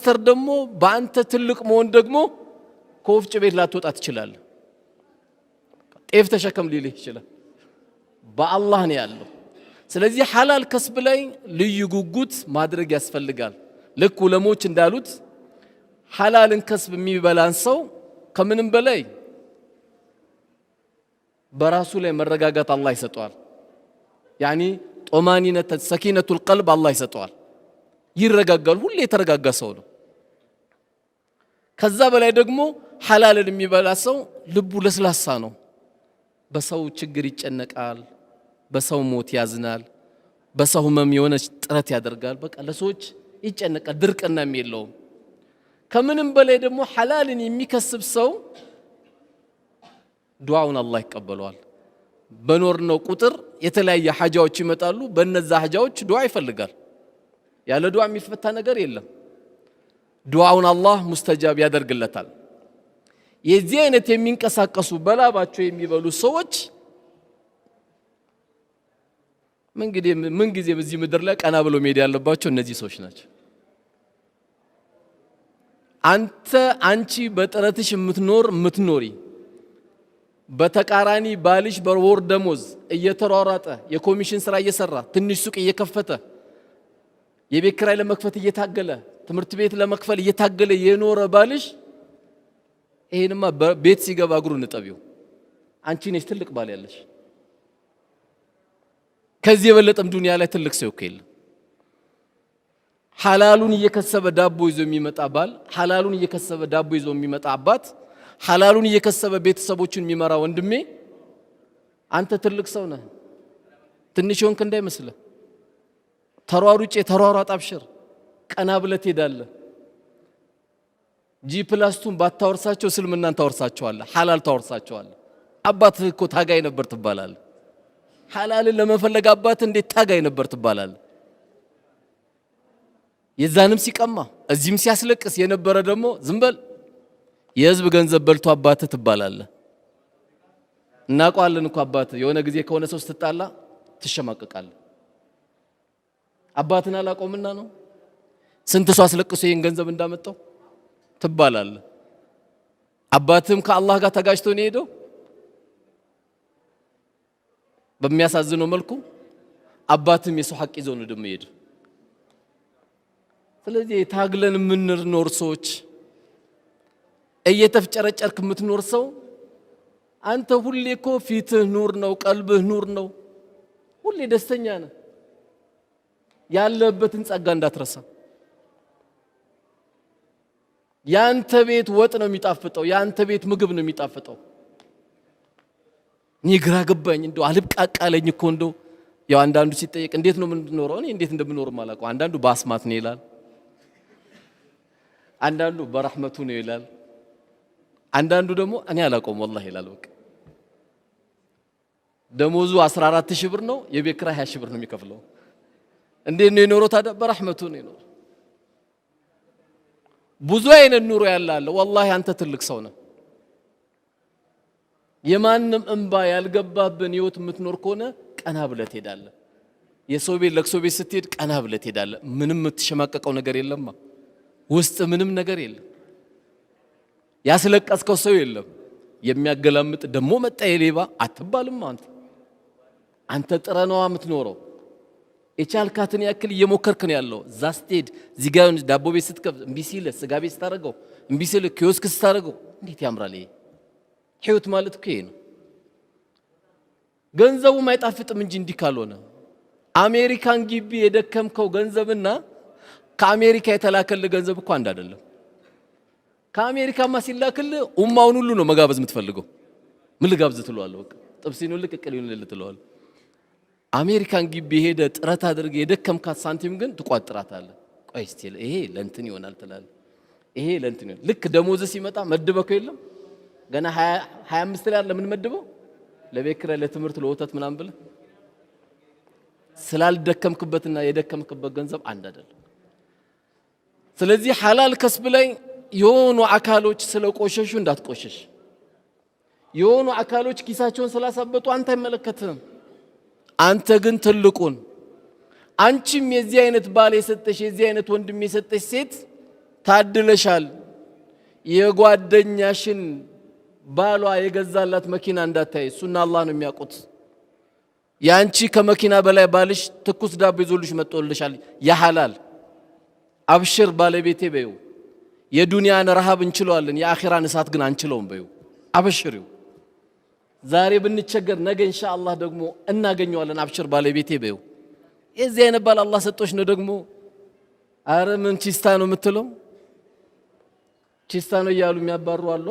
ማስተር ደግሞ በአንተ ትልቅ መሆን ደግሞ ከወፍጭ ቤት ላትወጣ ትችላለህ። ጤፍ ተሸከም ሊልህ ይችላል። በአላህ ነው ያለው። ስለዚህ ሐላል ከስብ ላይ ልዩ ጉጉት ማድረግ ያስፈልጋል። ልክ ዑለሞች እንዳሉት ሐላልን ከስብ የሚበላን ሰው ከምንም በላይ በራሱ ላይ መረጋጋት አላህ ይሰጠዋል። ያኒ ጦማኒነት ሰኪነቱል ቀልብ አላህ ይሰጠዋል። ይረጋጋል። ሁሌ የተረጋጋ ሰው ነው። ከዛ በላይ ደግሞ ሐላልን የሚበላ ሰው ልቡ ለስላሳ ነው። በሰው ችግር ይጨነቃል፣ በሰው ሞት ያዝናል፣ በሰው ህመም የሆነ ጥረት ያደርጋል። በቃ ለሰዎች ይጨነቃል፣ ድርቅናም የለውም። ከምንም በላይ ደግሞ ሐላልን የሚከስብ ሰው ዱዓውን አላህ ይቀበለዋል። በኖርነው ቁጥር የተለያየ ሐጃዎች ይመጣሉ። በእነዛ ሐጃዎች ዱዓ ይፈልጋል። ያለ ዱዓ የሚፈታ ነገር የለም። ዱዓውን አላህ ሙስተጃብ ያደርግለታል። የዚህ አይነት የሚንቀሳቀሱ በላባቸው የሚበሉ ሰዎች ምን ጊዜ በዚህ ምድር ላይ ቀና ብሎ መሄድ ያለባቸው እነዚህ ሰዎች ናቸው። አንቺ በጥረትሽ የምትኖሪ በተቃራኒ ባልሽ በወር ደሞዝ እየተሯሯጠ የኮሚሽን ስራ እየሰራ ትንሽ ሱቅ እየከፈተ የቤት ኪራይ ለመክፈት እየታገለ ትምህርት ቤት ለመክፈል እየታገለ የኖረ ባልሽ ይሄንማ ቤት ሲገባ እግሩን እጠቢው። አንቺ ነሽ ትልቅ ባል ያለሽ። ከዚህ የበለጠም ዱንያ ላይ ትልቅ ሰው የለም። ሐላሉን እየከሰበ ዳቦ ይዞ የሚመጣ ባል፣ ሐላሉን እየከሰበ ዳቦ ይዞ የሚመጣ አባት፣ ሐላሉን እየከሰበ ቤተሰቦችን የሚመራ ወንድሜ፣ አንተ ትልቅ ሰው ነህ። ትንሽ ሆንክ እንዳይመስልህ። ተሯሯጥ፣ አብሽር፣ ቀና ብለህ ትሄዳለህ። ጂ+2 ባታወርሳቸው እስልምናን ታወርሳቸዋለህ፣ ሐላል ታወርሳቸዋለህ። አባትህ እኮ ታጋይ ነበር ትባላለህ። ሐላልን ለመፈለግ አባትህ እንዴት ታጋይ ነበር ትባላለህ። የዛንም ሲቀማ እዚህም ሲያስለቅስ የነበረ ደግሞ ዝም በል የህዝብ ገንዘብ በልቶ አባትህ ትባላለህ። እናውቀዋለን እኮ አባትህ የሆነ ጊዜ ከሆነ ሰው ስትጣላ ትሸማቀቃለህ። አባትን አላቆምና ነው ስንት ሰው አስለቅሶ ይሄን ገንዘብ እንዳመጣው ትባላለህ። አባትህም ከአላህ ጋር ተጋጭቶ ነው ሄደው በሚያሳዝነው መልኩ አባትህም የሰው ሐቅ ይዘው ነው ደም ሄደው። ስለዚህ ታግለን የምንኖር ሰዎች እየተፍጨረጨርክ የምትኖር ሰው አንተ ሁሌ እኮ ፊትህ ኑር ነው፣ ቀልብህ ኑር ነው፣ ሁሌ ደስተኛ ነህ። ያለበትን ጸጋ እንዳትረሳ። ያንተ ቤት ወጥ ነው የሚጣፍጠው፣ ያንተ ቤት ምግብ ነው የሚጣፍጠው። እኔ ግራ ገባኝ፣ እንደው አልብቃቃለኝ እኮ እንደው ያው አንዳንዱ ሲጠየቅ እንዴት ነው የምንኖረው? እኔ እንዴት እንደምኖር ማላውቀው። አንዳንዱ በአስማት ነው ይላል፣ አንዳንዱ በረህመቱ ነው ይላል፣ አንዳንዱ ደግሞ እኔ አላውቀውም ወላሂ ይላል። በቃ ደሞዙ 14000 ብር ነው፣ የቤት ኪራይ 20 ሺህ ብር ነው የሚከፍለው። እንዴት ነው የኖረው ታዲያ? በረህመቱ ነው የኖረው። ብዙ አይነት ኑሮ ያላለ ወላሂ አንተ ትልቅ ሰው ነህ። የማንም እንባ ያልገባብን ህይወት የምትኖር ከሆነ ቀና ብለህ ትሄዳለህ። የሰው ቤት ለቅሶ ቤት ስትሄድ ቀና ብለህ ትሄዳለህ። ምንም የምትሸማቀቀው ነገር የለማ። ውስጥ ምንም ነገር የለም። ያስለቀስከው ሰው የለም። የሚያገላምጥ ደሞ መጣ የሌባ አትባልም። አንተ ጥረነዋ የምትኖረው የቻልካትን ያክል እየሞከርክ ነው ያለው። እዛ ስትሄድ እዚህ ጋር ዳቦ ቤት ስትከፍት እምቢ ሲልህ፣ ስጋ ቤት ስታደርገው እምቢ ሲልህ፣ ኪዮስክ ስታደርገው እንዴት ያምራል! ይሄ ህይወት ማለት እኮ ይሄ ነው። ገንዘቡም አይጣፍጥም እንጂ እንዲህ ካልሆነ አሜሪካን ግቢ የደከምከው ገንዘብና ከአሜሪካ የተላከልህ ገንዘብ እኮ አንድ አይደለም። ከአሜሪካማ ሲላክልህ ኡማውን ሁሉ ነው መጋበዝ የምትፈልገው። ምን ልጋብዝ ትለዋለህ? በቃ ጥብሲኑ ልቅቅል ይሁን ትለዋለህ። አሜሪካን ግቢ ሄደ ጥረት አድርገህ የደከምካት ሳንቲም ግን ትቋጥራታለህ። ቆይ እስቲ ይሄ ለእንትን ይሆናል ትላለህ። ይሄ ለእንትን ይሆናል። ልክ ደሞዝ ሲመጣ መድበከው የለም ገና 25 ላይ አይደለም ምን መድበው ለቤት ኪራይ፣ ለትምህርት፣ ለወተት ምናምን ብለህ ስላልደከምክበትና የደከምክበት ገንዘብ አንድ አይደለም። ስለዚህ ሐላል ከስብ ላይ የሆኑ አካሎች ስለቆሸሹ እንዳትቆሸሽ። የሆኑ አካሎች ኪሳቸውን ስላሳበጡ አንተ አይመለከትህም። አንተ ግን ትልቁን አንቺም የዚህ አይነት ባል የሰጠሽ የዚህ አይነት ወንድም የሰጠሽ ሴት ታድለሻል። የጓደኛሽን ባሏ የገዛላት መኪና እንዳታይ እሱና አላህ ነው የሚያውቁት። ያንቺ ከመኪና በላይ ባልሽ ትኩስ ዳቦ ይዞልሽ መጥቶልሻል ያሐላል። አብሽር ባለቤቴ በይው። የዱንያን ረሃብ እንችለዋለን፣ የአኺራን እሳት ግን አንችለውም በይው። አብሽሪው። ዛሬ ብንቸገር ነገ ኢንሻአላህ ደግሞ እናገኘዋለን። አብሽር ባለቤቴ በይው። የዚህ አይነት ባል አላህ ሰጦሽ ነው ደግሞ አረ ምን ቺስታ ነው የምትለው? ቺስታ ነው እያሉ የሚያባሩ አሉ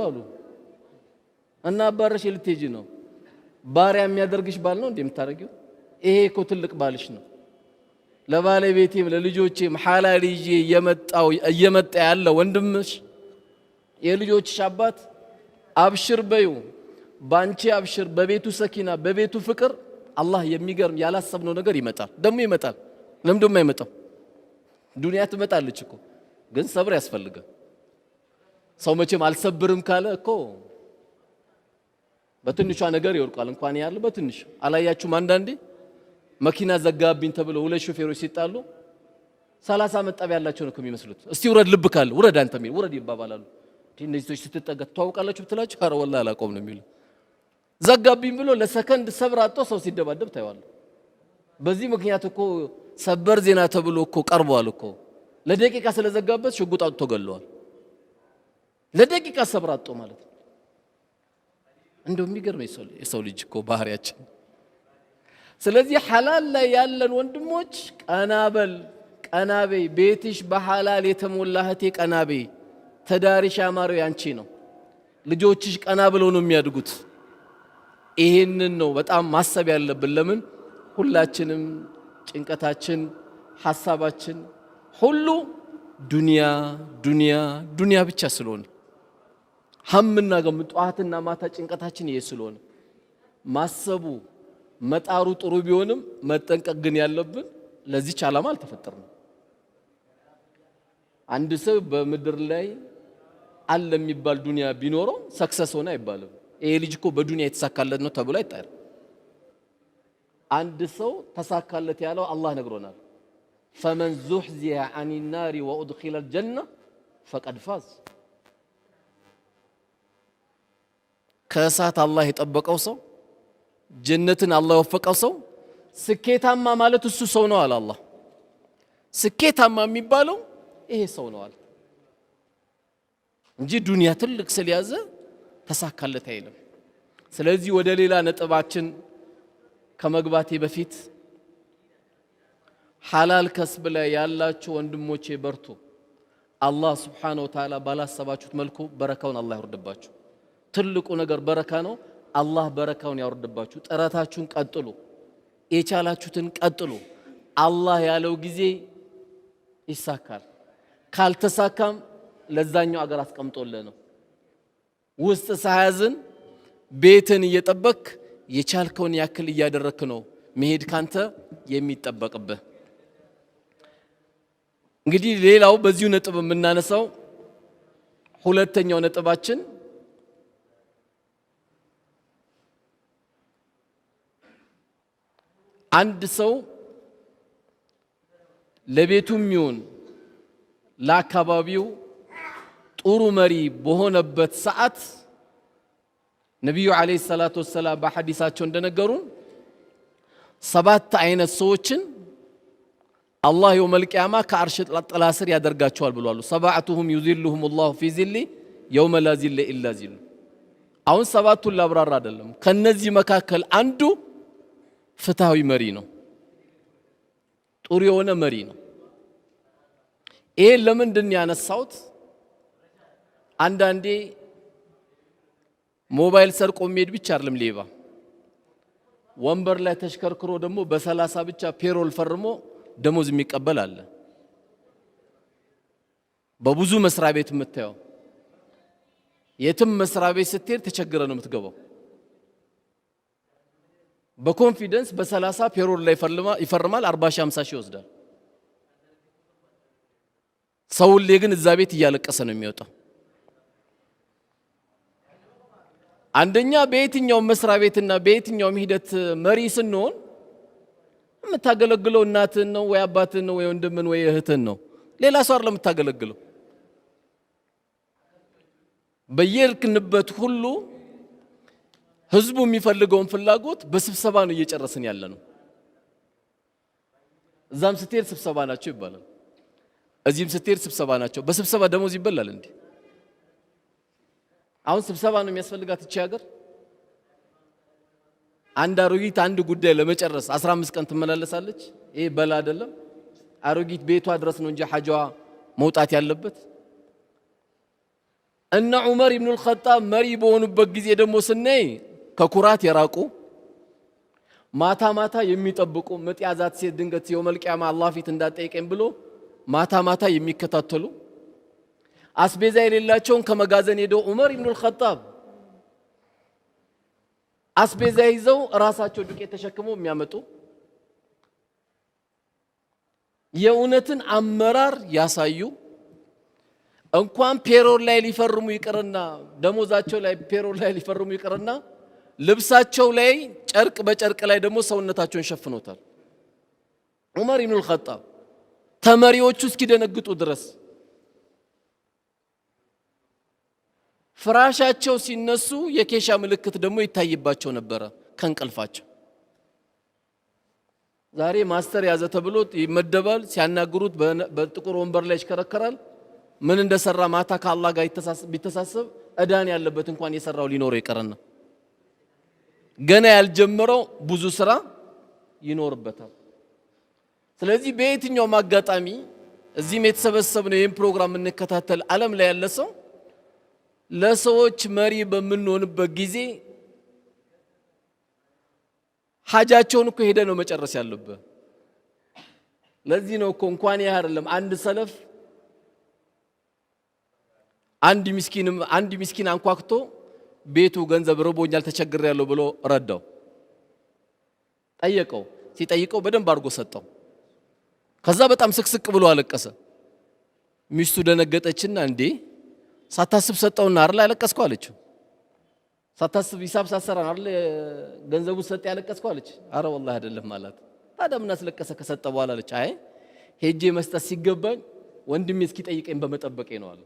እና አባረሽ ልትሄጂ ነው። ባሪያ የሚያደርግሽ ባል ነው እንደምታረጊው። ይሄ እኮ ትልቅ ባልሽ ነው። ለባለቤቴም ለልጆቼም ሐላል ይዤ እየመጣ ያለ ወንድምሽ የልጆችሽ አባት አብሽር በይው። ባንቺ አብሽር፣ በቤቱ ሰኪና፣ በቤቱ ፍቅር አላህ የሚገርም ያላሰብነው ነገር ይመጣል። ደግሞ ይመጣል። ለምን ደሞ አይመጣው? ዱንያ ትመጣለች እኮ ግን ሰብር ያስፈልጋል። ሰው መቼም አልሰብርም ካለ እኮ በትንሿ ነገር ይወርቃል። እንኳን ያለ በትንሽ አላያችሁም? አንዳንዴ መኪና ዘጋብኝ ተብለው ሁለት ሾፌሮች ሲጣሉ 30 መጣብ ያላቸው ነው የሚመስሉት። እስቲ ውረድ ልብ ካለ ውረድ አንተ ሚል ውረድ ይባባላሉ። እነዚህ ሰዎች ስትጠጋ ተዋውቃላችሁ ብትላችሁ ኧረ ወላሂ አላቆም ነው የሚሉ። ዘጋብኝ ብሎ ለሰከንድ ሰብር አጥቶ ሰው ሲደባደብ ታይዋል። በዚህ ምክንያት እኮ ሰበር ዜና ተብሎ እኮ ቀርቧል እኮ። ለደቂቃ ስለዘጋበት ሽጉጥ አጥቶ ገለዋል። ለደቂቃ ሰብር አጥቶ ማለት ነው። እንደው የሚገርም የሰው ልጅ እኮ ባህሪያችን። ስለዚህ ሐላል ላይ ያለን ወንድሞች ቀናበል ቀናበይ፣ ቤትሽ በሐላል የተሞላ እህቴ ቀናበይ። ተዳሪሽ ያማረው ያንቺ ነው። ልጆችሽ ቀና ብለው ነው የሚያድጉት። ይሄንን ነው በጣም ማሰብ ያለብን። ለምን ሁላችንም ጭንቀታችን ሐሳባችን ሁሉ ዱንያ ዱንያ ዱንያ ብቻ ስለሆነ ሀምና ገም ጧትና ማታ ጭንቀታችን ይሄ ስለሆነ ማሰቡ መጣሩ ጥሩ ቢሆንም መጠንቀቅ ግን ያለብን ለዚህች ዓላማ አልተፈጠርንም። አንድ ሰው በምድር ላይ አለ የሚባል ዱንያ ቢኖረው ሰክሰስ ሆነ አይባልም። ይሄ ልጅ እኮ በዱንያ የተሳካለት ነው ተብሎ አይጣርም። አንድ ሰው ተሳካለት ያለው አላህ ነግሮናል። ፈመን ዙህዚያ አኒ ናሪ ወኡድኺለ አልጀነ ፈቀድ ፋዝ። ከእሳት አላህ የጠበቀው ሰው ጀነትን አላህ የወፈቀው ሰው ስኬታማ ማለት እሱ ሰው ነው አለ አላህ። ስኬታማ የሚባለው ይሄ ሰው ነው አለ እንጂ ዱንያ ትልቅ ስለያዘ ተሳካለት አይልም። ስለዚህ ወደ ሌላ ነጥባችን ከመግባቴ በፊት ሐላል ከስብ ላይ ያላችሁ ወንድሞቼ በርቱ። አላህ ሱብሓነሁ ወተዓላ ባላሰባችሁት መልኩ በረካውን አላህ ያወርድባችሁ። ትልቁ ነገር በረካ ነው። አላህ በረካውን ያወርድባችሁ። ጥረታችሁን ቀጥሉ፣ የቻላችሁትን ቀጥሉ። አላህ ያለው ጊዜ ይሳካል። ካልተሳካም ለዛኛው አገር አስቀምጦልህ ነው። ውስጥ ሳያዝን ቤትን እየጠበክ የቻልከውን ያክል እያደረክ ነው መሄድ ካንተ የሚጠበቅብህ። እንግዲህ ሌላው በዚሁ ነጥብ የምናነሳው ሁለተኛው ነጥባችን አንድ ሰው ለቤቱም ይሁን ለአካባቢው ጥሩ መሪ በሆነበት ሰዓት ነቢዩ ዓለይሂ ሰላቱ ወሰላም በሐዲሳቸው እንደነገሩን 7 አይነት ሰዎችን አላህ የውመል ቂያማ ከአርሽ ጥላ ስር ያደርጋቸዋል ብለዋል። ሰባዓቱሁም ዩዚሉሁም ላሁ ፊ ዚሊ የውመ ላ ዚለ ኢላ ዚሉ። አሁን 7ቱን ላብራራ አይደለም። ከነዚህ መካከል አንዱ ፍትሃዊ መሪ ነው። ጥሩ የሆነ መሪ ነው። ይሄ ለምንድን ያነሳሁት? አንዳንዴ ሞባይል ሰርቆ የሚሄድ ብቻ አይደለም ሌባ፣ ወንበር ላይ ተሽከርክሮ ደግሞ በ30 ብቻ ፔሮል ፈርሞ ደሞዝ የሚቀበል አለ። በብዙ መስሪያ ቤት የምታየው የትም መስሪያ ቤት ስትሄድ ተቸግረ ነው የምትገባው። በኮንፊደንስ በ30 ፔሮል ላይ ይፈርማል፣ 40 ሺህ 50 ሺህ ይወስዳል። ሰውሌ ግን እዛ ቤት እያለቀሰ ነው የሚወጣው። አንደኛ በየትኛው መስሪያ ቤትና በየትኛው ሂደት መሪ ስንሆን የምታገለግለው እናትህን ነው ወይ አባትህን ነው ወይ ወንድምህን ወይ እህትህን ነው። ሌላ ሰው አይደለም የምታገለግለው። በየርክንበት ሁሉ ህዝቡ የሚፈልገውን ፍላጎት በስብሰባ ነው እየጨረስን ያለነው። እዛም ስትሄድ ስብሰባ ናቸው ይባላል፣ እዚህም ስትሄድ ስብሰባ ናቸው። በስብሰባ ደሞዝ ይበላል እንዴ? አሁን ስብሰባ ነው የሚያስፈልጋት እቺ ሀገር? አንድ አሮጊት አንድ ጉዳይ ለመጨረስ 15 ቀን ትመላለሳለች። ይሄ በላ አይደለም? አሮጊት ቤቷ ድረስ ነው እንጂ ሐጃዋ መውጣት ያለበት። እነ ዑመር ኢብኑ አልኸጣብ መሪ በሆኑበት ጊዜ ደግሞ ስናይ ከኩራት የራቁ ማታ ማታ የሚጠብቁ ምጥ ያዛት ሴት ድንገት የውመል ቂያማ አላህ ፊት እንዳትጠይቀኝ ብሎ ማታ ማታ የሚከታተሉ አስቤዛ የሌላቸውን ከመጋዘን ሄደው ዑመር ኢብኑ አልኸጣብ አስቤዛ ይዘው ራሳቸው ዱቄት ተሸክመው የሚያመጡ የእውነትን አመራር ያሳዩ እንኳን ፔሮል ላይ ሊፈርሙ ይቅርና ደሞዛቸው ላይ ፔሮል ላይ ሊፈርሙ ይቅርና ልብሳቸው ላይ ጨርቅ በጨርቅ ላይ ደግሞ ሰውነታቸውን ሸፍኖታል። ዑመር ኢብኑ አልኸጣብ ተመሪዎቹ እስኪደነግጡ ድረስ ፍራሻቸው ሲነሱ የኬሻ ምልክት ደግሞ ይታይባቸው ነበረ ከንቀልፋቸው። ዛሬ ማስተር ያዘ ተብሎ ይመደባል። ሲያናግሩት በጥቁር ወንበር ላይ ይሽከረከራል። ምን እንደሰራ ማታ ከአላህ ጋር ቢተሳሰብ እዳን ያለበት እንኳን የሰራው ሊኖረው ይቀርና ገና ያልጀመረው ብዙ ስራ ይኖርበታል። ስለዚህ በየትኛውም አጋጣሚ እዚህም የተሰበሰብነው ይህን ፕሮግራም እንከታተል ዓለም ላይ ያለ ሰው ለሰዎች መሪ በምንሆንበት ጊዜ ሐጃቸውን እኮ ሄደ ነው መጨረስ ያለበት። ለዚህ ነው እኮ እንኳን ይሄ አይደለም አንድ ሰለፍ አንድ ምስኪን አንኳክቶ ቤቱ ገንዘብ ርቦኛል ተቸግሬያለሁ ብሎ ረዳው። ጠየቀው። ሲጠይቀው በደንብ አድርጎ ሰጠው። ከዛ በጣም ስቅስቅ ብሎ አለቀሰ። ሚስቱ ደነገጠችና እንዴ ሳታስብ ሰጠውና አይደል ያለቀስከው አለችው። ሳታስብ ሂሳብ ሳሰራ አይደል ገንዘቡ ሰጠ ያለቀስከው አለች። አረ ወላሂ አይደለም ማለት። ታዲያ ምን አስለቀሰ ከሰጠ በኋላ አለች። አይ ሄጄ መስጠት ሲገባኝ ወንድሜ እስኪጠይቀኝ በመጠበቄ ነው አለ።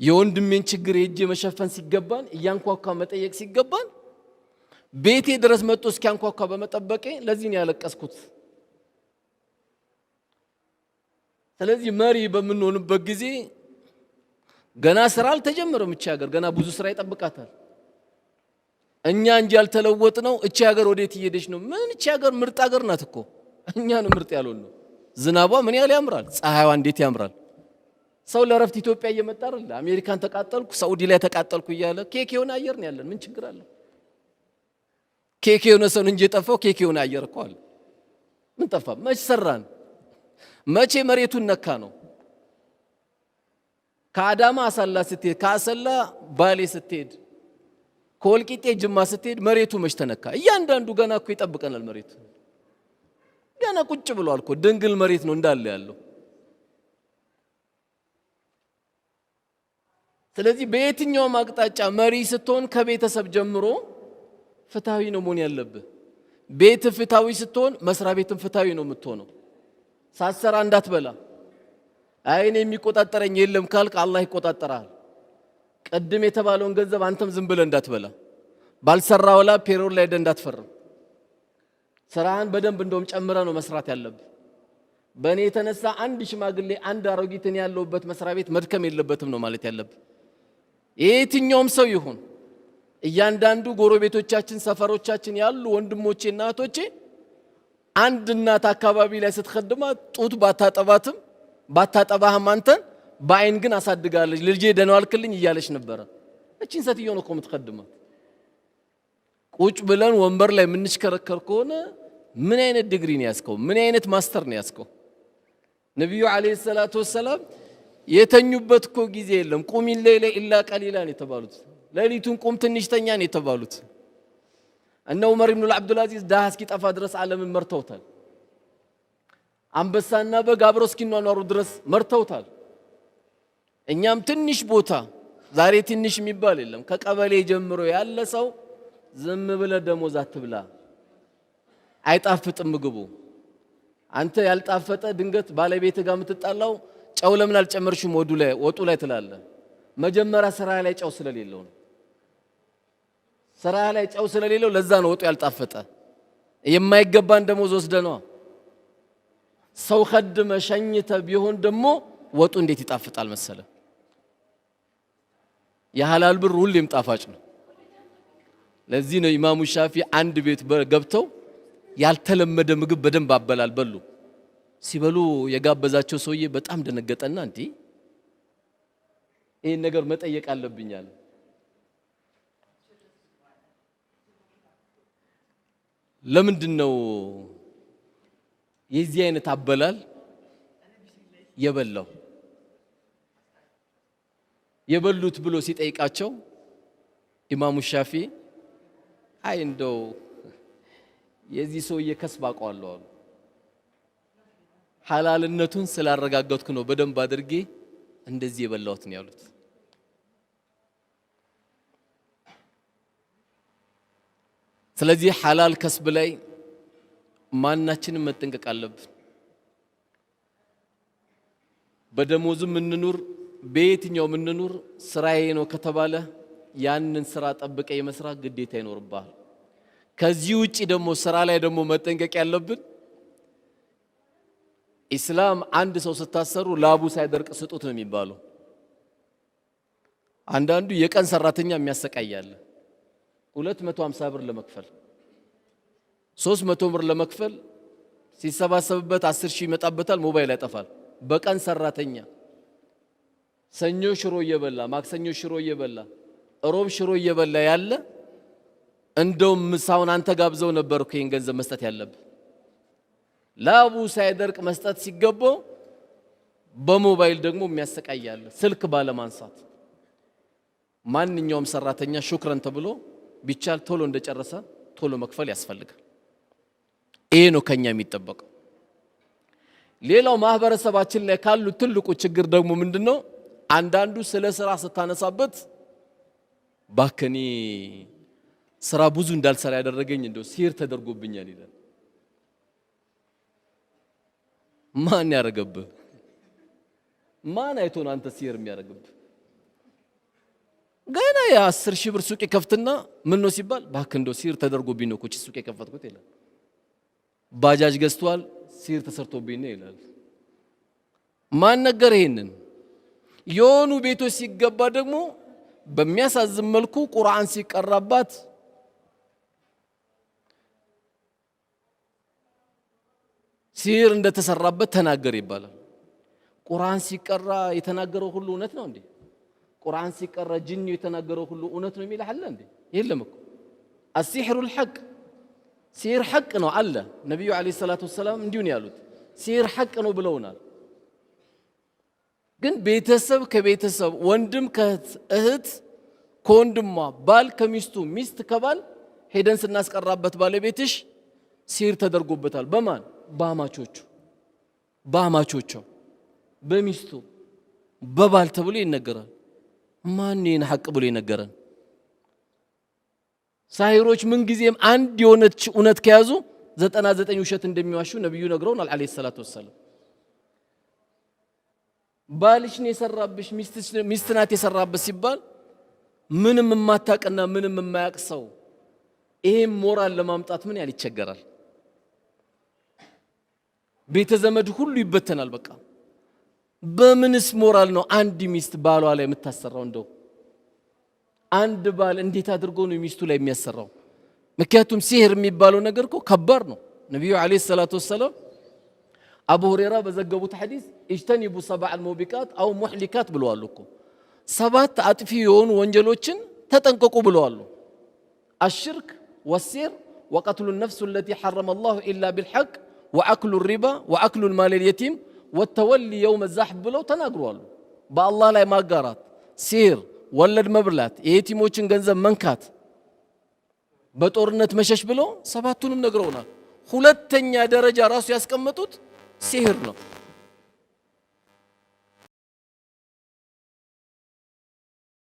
የወንድሜን ችግር ሄጄ መሸፈን ሲገባን እያንኳኳ መጠየቅ ሲገባን ቤቴ ድረስ መጥቶ እስኪያንኳኳ በመጠበቄ ለዚህ ነው ያለቀስኩት። ስለዚህ መሪ በምንሆንበት ጊዜ ገና ስራ አልተጀመረም። እቺ ሀገር ገና ብዙ ስራ ይጠብቃታል። እኛ እንጂ ያልተለወጥነው እቺ ሀገር ወዴት እየሄደች ነው? ምን እቺ ሀገር ምርጥ ሀገር ናት እኮ እኛ ነው ምርጥ ያልሆነው። ዝናቧ ምን ያህል ያምራል፣ ፀሐይዋ እንዴት ያምራል። ሰው ለረፍት ኢትዮጵያ እየመጣ አይደል? አሜሪካን ተቃጠልኩ፣ ሳውዲ ላይ ተቃጠልኩ እያለ ኬክ የሆነ አየር ነው ያለን። ምን ችግር አለ? ኬክ የሆነ ሰው እንጂ የጠፋው ኬክ የሆነ አየር እኮ አለ። ምን ጠፋ? መች ሰራን? መቼ መሬቱን ነካ ነው? ከአዳማ አሳላ ስትሄድ፣ ከአሰላ ባሌ ስትሄድ፣ ከወልቂጤ ጅማ ስትሄድ መሬቱ መች ተነካ? እያንዳንዱ ገና እኮ ይጠብቀናል። መሬቱ ገና ቁጭ ብሏል እኮ ድንግል መሬት ነው እንዳለ ያለው። ስለዚህ በየትኛውም አቅጣጫ መሪ ስትሆን ከቤተሰብ ጀምሮ ፍትሃዊ ነው መሆን ያለብህ። ቤት ፍትሃዊ ስትሆን መስሪያ ቤትም ፍትሃዊ ነው የምትሆነው። ሳትሰራ እንዳትበላ። አይኔ የሚቆጣጠረኝ የለም ካልክ አላህ ይቆጣጠራል። ቀድም የተባለውን ገንዘብ አንተም ዝም ብለህ እንዳትበላ። ባልሰራ ወላ ፔሮል ላይ እንዳትፈርም። ስራህን በደንብ እንደውም ጨምረህ ነው መስራት ያለብህ። በእኔ የተነሳ አንድ ሽማግሌ አንድ አሮጊትን ያለውበት መስሪያ ቤት መድከም የለበትም ነው ማለት ያለብህ። የትኛውም ሰው ይሁን እያንዳንዱ ጎረቤቶቻችን፣ ሰፈሮቻችን ያሉ ወንድሞቼ እና እህቶቼ አንድ እናት አካባቢ ላይ ስትخدማት ጡት ባታጠባትም ባታጠባህም አንተን በአይን ግን አሳድጋለች። ልጄ ደህና ዋልክልኝ እያለች ነበረ። እቺን ሴትዮ ነው እኮ የምትخدማት። ቁጭ ብለን ወንበር ላይ የምንሽከረከር ከሆነ ምን አይነት ዲግሪ ነው ያስከው? ምን አይነት ማስተር ነው ያስከው? ነብዩ አለይሂ ሰላቱ ወሰለም የተኙበት እኮ ጊዜ የለም። ቁም ሌሊለ ኢላ ቀሊላ ነው የተባሉት። ሌሊቱን ቁም ትንሽ ተኛ ነው የተባሉት። እነ ዑመር ኢብኑ አብዱልአዚዝ ዳህ እስኪጠፋ ድረስ ዓለምን መርተውታል። አንበሳና በግ አብረው እስኪኗኗሩ ድረስ መርተውታል። እኛም ትንሽ ቦታ ዛሬ ትንሽ የሚባል የለም። ከቀበሌ ጀምሮ ያለ ሰው ዝም ብለ ደሞዝ አትብላ፣ አይጣፍጥም ምግቡ። አንተ ያልጣፈጠ ድንገት ባለቤት ጋር የምትጣላው ጨው ለምን አልጨመርሽም ወጡ ላይ ትላለህ? መጀመሪያ ስራ ላይ ጨው ስለሌለው ነው። ስራ ላይ ጨው ስለሌለው ለዛ ነው ወጡ ያልጣፈጠ። የማይገባን ደሞዝ ወስደህ ነው። ሰው ኸድመ ሸኝተ ቢሆን ደግሞ ወጡ እንዴት ይጣፍጣል መሰለ። የሐላል ብር ሁሌም ጣፋጭ ነው። ለዚህ ነው ኢማሙ ሻፊ አንድ ቤት ገብተው ያልተለመደ ምግብ በደንብ አበላል በሉ። ሲበሉ የጋበዛቸው ሰውዬ በጣም ደነገጠና እንዴ ይሄን ነገር መጠየቅ አለብኝ አለ። ለምንድን ነው የዚህ አይነት አበላል የበሉት ብሎ ሲጠይቃቸው ኢማሙ ሻፊ አይ እንደው የዚህ ሰውዬ ከስብ አውቀዋለሁ አሉ። ሐላልነቱን ስላረጋገጥኩ ነው በደንብ አድርጌ እንደዚህ የበላሁት ነው ያሉት። ስለዚህ ሐላል ከስብ ላይ ማናችንም መጠንቀቅ አለብን። በደሞዝም እንኑር በየትኛውም እንኑር ስራዬ ነው ከተባለ ያንን ስራ ጠብቀ የመስራት ግዴታ ይኖርብሃል። ከዚህ ውጪ ደግሞ ስራ ላይ ደግሞ መጠንቀቅ ያለብን ኢስላም አንድ ሰው ስታሰሩ ላቡ ሳይደርቅ ስጡት ነው የሚባለው። አንዳንዱ የቀን ሰራተኛ የሚያሰቃያለ 250 ብር ለመክፈል 300 ብር ለመክፈል ሲሰባሰብበት 10 ሺህ ይመጣበታል። ሞባይል ያጠፋል። በቀን ሰራተኛ ሰኞ ሽሮ እየበላ ማክሰኞ ሽሮ እየበላ ሮብ ሽሮ እየበላ ያለ እንደውም ምሳውን አንተ ጋብዘው ነበር እኮ ይሄን ገንዘብ መስጠት ያለብህ። ላቡ ሳይደርቅ መስጠት ሲገባው በሞባይል ደግሞ የሚያሰቃያለ ስልክ ባለማንሳት። ማንኛውም ሰራተኛ ሹክረን ተብሎ ቢቻል ቶሎ እንደጨረሰ ቶሎ መክፈል ያስፈልጋል። ይሄ ነው ከኛ የሚጠበቀው። ሌላው ማህበረሰባችን ላይ ካሉ ትልቁ ችግር ደግሞ ምንድነው? አንዳንዱ ስለ ስራ ስታነሳበት ባከኒ ስራ ብዙ እንዳልሰራ ያደረገኝ እንደው ሲር ተደርጎብኛል ይላል። ማን ያረገብህ? ማን አይቶ ነው አንተ ሲር የሚያረገብህ? ገና የ10 ሺህ ብር ሱቅ ከፍትና ምን ነው ሲባል ባክ እንደው ሲር ተደርጎብኝ ነው እኮ ሱቅ የከፈትኩት ይላል። ባጃጅ ገዝቷል ሲር ተሰርቶብኝ ነው ይላል። ማን ነገር ይሄንን? የሆኑ ቤቶች ሲገባ ደግሞ በሚያሳዝን መልኩ ቁርአን ሲቀራባት ሲር እንደተሰራበት ተናገር ይባላል። ቁርአን ሲቀራ የተናገረው ሁሉ እውነት ነው እንዴ? ቁርአን ሲቀራ ጅኒ የተናገረው ሁሉ እውነት ነው የሚል አለ እንዴ? የለም እኮ السحر الحق ሲር ሐቅ ነው አለ ነብዩ አለይሂ ሰላቱ ወሰለም እንዲሁ ነው ያሉት። ሲር ሐቅ ነው ብለውናል። ግን ቤተሰብ ከቤተሰብ ወንድም ከእህት ከወንድሟ ባል ከሚስቱ ሚስት ከባል ሄደን ስናስቀራበት ባለቤትሽ ሲር ተደርጎበታል። በማን? በአማቾቹ በሚስቱ በባል ተብሎ ይነገራል። ማን ይህን ሐቅ ብሎ ይነገራል? ሳሂሮች ምን ጊዜም አንድ የሆነች እውነት ከያዙ 99 ውሸት እንደሚዋሹ ነብዩ ነግረውናል አለይሂ ሰላቱ ወሰለም። ባልሽ ነው የሰራብሽ ሚስት ናት የሰራብሽ ሲባል ምንም የማታውቅና ምንም የማያውቅ ሰው ይሄን ሞራል ለማምጣት ምን ያህል ይቸገራል? ቤተ ዘመድ ሁሉ ይበተናል። በቃ በምንስ ሞራል ነው አንድ ሚስት ባሏ ላይ የምታሰራው? እንደው አንድ ባል እንዴት አድርጎ ነው ሚስቱ ላይ የሚያሰራው? ምክንያቱም ሲህር የሚባለው ነገር እኮ ከባድ ነው። ነብዩ አለይሂ ሰላቱ ወሰለም አቡ ሁረይራ በዘገቡት ሐዲስ እጅተኒቡ ሰብዐል ሙቢቃት አው ሙህሊካት ብለዋል እኮ 7 አጥፊ የሆኑ ወንጀሎችን ተጠንቀቁ ብለዋል። الشرك والسحر وقتل النفس التي حرم الله إلا بالحق وأكل الربا وأكل المال اليتيم والتولي يوم الزحف ብለው ተናግረዋል። በአላህ ላይ ማጋራት፣ ሲህር፣ ወለድ መብላት፣ የየቲሞችን ገንዘብ መንካት፣ በጦርነት መሸሽ ብለው 7ቱንም ነግረውናል። ሁለተኛ ደረጃ ራሱ ያስቀመጡት ሲህር ነው።